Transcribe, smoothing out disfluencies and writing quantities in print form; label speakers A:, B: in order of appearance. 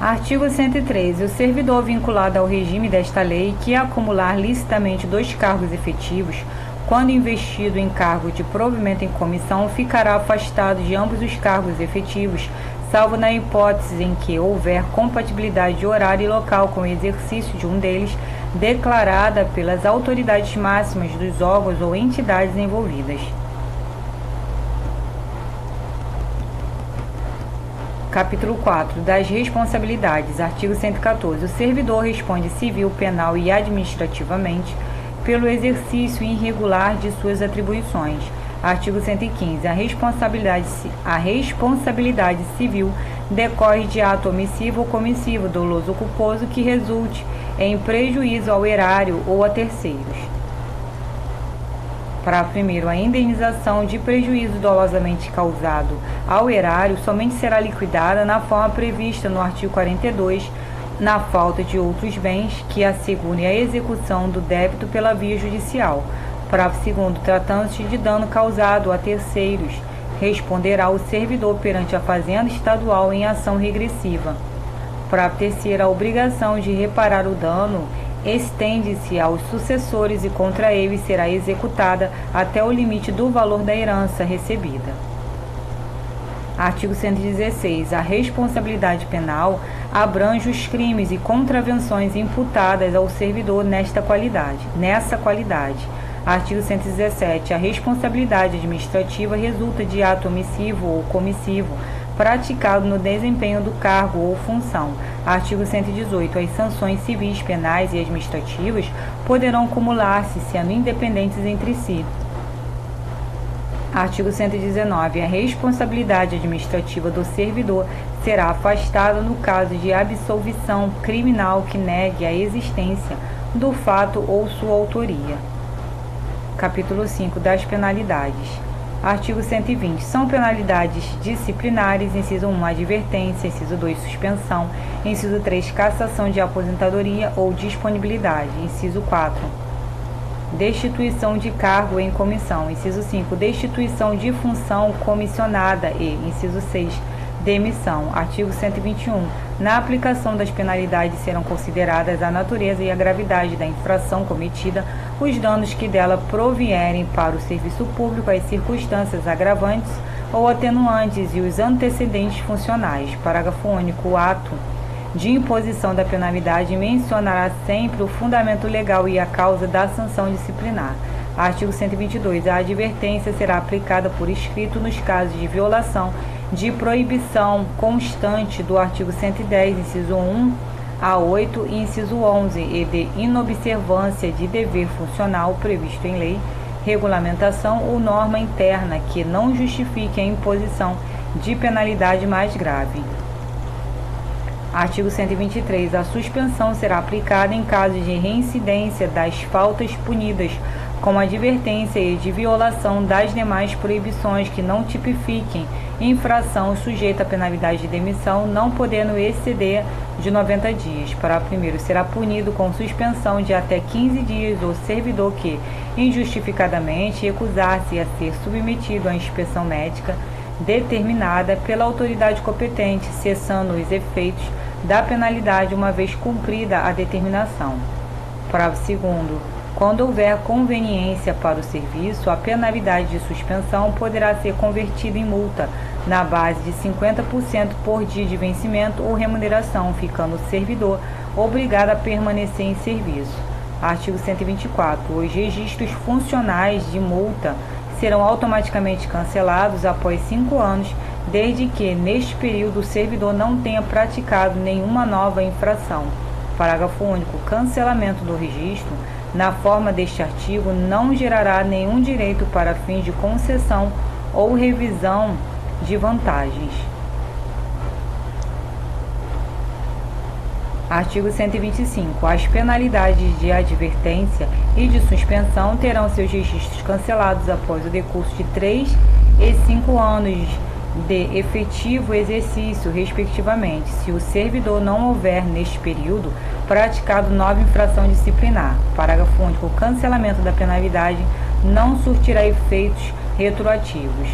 A: Artigo 113. O servidor vinculado ao regime desta lei que acumular licitamente 2 cargos efetivos, quando investido em cargo de provimento em comissão, ficará afastado de ambos os cargos efetivos, salvo na hipótese em que houver compatibilidade de horário e local com o exercício de um deles, declarada pelas autoridades máximas dos órgãos ou entidades envolvidas. Capítulo 4. Das responsabilidades. Artigo 114. O servidor responde civil, penal e administrativamente pelo exercício irregular de suas atribuições. Artigo 115. A responsabilidade civil decorre de ato omissivo ou comissivo, doloso ou culposo que resulte em prejuízo ao erário ou a terceiros. Parágrafo 1º. A indenização de prejuízo dolosamente causado ao erário somente será liquidada na forma prevista no artigo 42, na falta de outros bens que assegurem a execução do débito pela via judicial. Parágrafo 2º. Tratando-se de dano causado a terceiros, responderá o servidor perante a Fazenda Estadual em ação regressiva. Parágrafo 3º. A obrigação de reparar o dano estende-se aos sucessores e contra eles será executada até o limite do valor da herança recebida. Artigo 116. A responsabilidade penal abrange os crimes e contravenções imputadas ao servidor nessa qualidade. Artigo 117. A responsabilidade administrativa resulta de ato omissivo ou comissivo praticado no desempenho do cargo ou função. Artigo 118. As sanções civis, penais e administrativas poderão acumular-se, sendo independentes entre si. Artigo 119. A responsabilidade administrativa do servidor será afastada no caso de absolvição criminal que negue a existência do fato ou sua autoria. Capítulo 5. Das penalidades. Artigo 120. São penalidades disciplinares: inciso 1, advertência; inciso 2, suspensão; inciso 3, cassação de aposentadoria ou disponibilidade; inciso 4, destituição de cargo em comissão; inciso 5, destituição de função comissionada e, inciso 6, demissão. Artigo 121. Na aplicação das penalidades serão consideradas a natureza e a gravidade da infração cometida, os danos que dela provierem para o serviço público, as circunstâncias agravantes ou atenuantes e os antecedentes funcionais. Parágrafo único. O ato de imposição da penalidade mencionará sempre o fundamento legal e a causa da sanção disciplinar. Artigo 122. A advertência será aplicada por escrito nos casos de violação de proibição constante do artigo 110, inciso 1 a 8 e inciso 11, e de inobservância de dever funcional previsto em lei, regulamentação ou norma interna que não justifique a imposição de penalidade mais grave. Artigo 123. A suspensão será aplicada em caso de reincidência das faltas punidas com advertência e de violação das demais proibições que não tipifiquem infração sujeita à penalidade de demissão, não podendo exceder de 90 dias. Parágrafo 1º. Será punido com suspensão de até 15 dias o servidor que, injustificadamente, recusar-se a ser submetido à inspeção médica determinada pela autoridade competente, cessando os efeitos da penalidade uma vez cumprida a determinação. Parágrafo 2º. Quando houver conveniência para o serviço, a penalidade de suspensão poderá ser convertida em multa na base de 50% por dia de vencimento ou remuneração, ficando o servidor obrigado a permanecer em serviço. Artigo 124. Os registros funcionais de multa serão automaticamente cancelados após 5 anos, desde que, neste período, o servidor não tenha praticado nenhuma nova infração. Parágrafo único. Cancelamento do registro na forma deste artigo não gerará nenhum direito para fins de concessão ou revisão de vantagens. Artigo 125. As penalidades de advertência e de suspensão terão seus registros cancelados após o decurso de 3 e 5 anos de efetivo exercício, respectivamente, se o servidor não houver, neste período, praticado nova infração disciplinar. Parágrafo único. O cancelamento da penalidade não surtirá efeitos retroativos.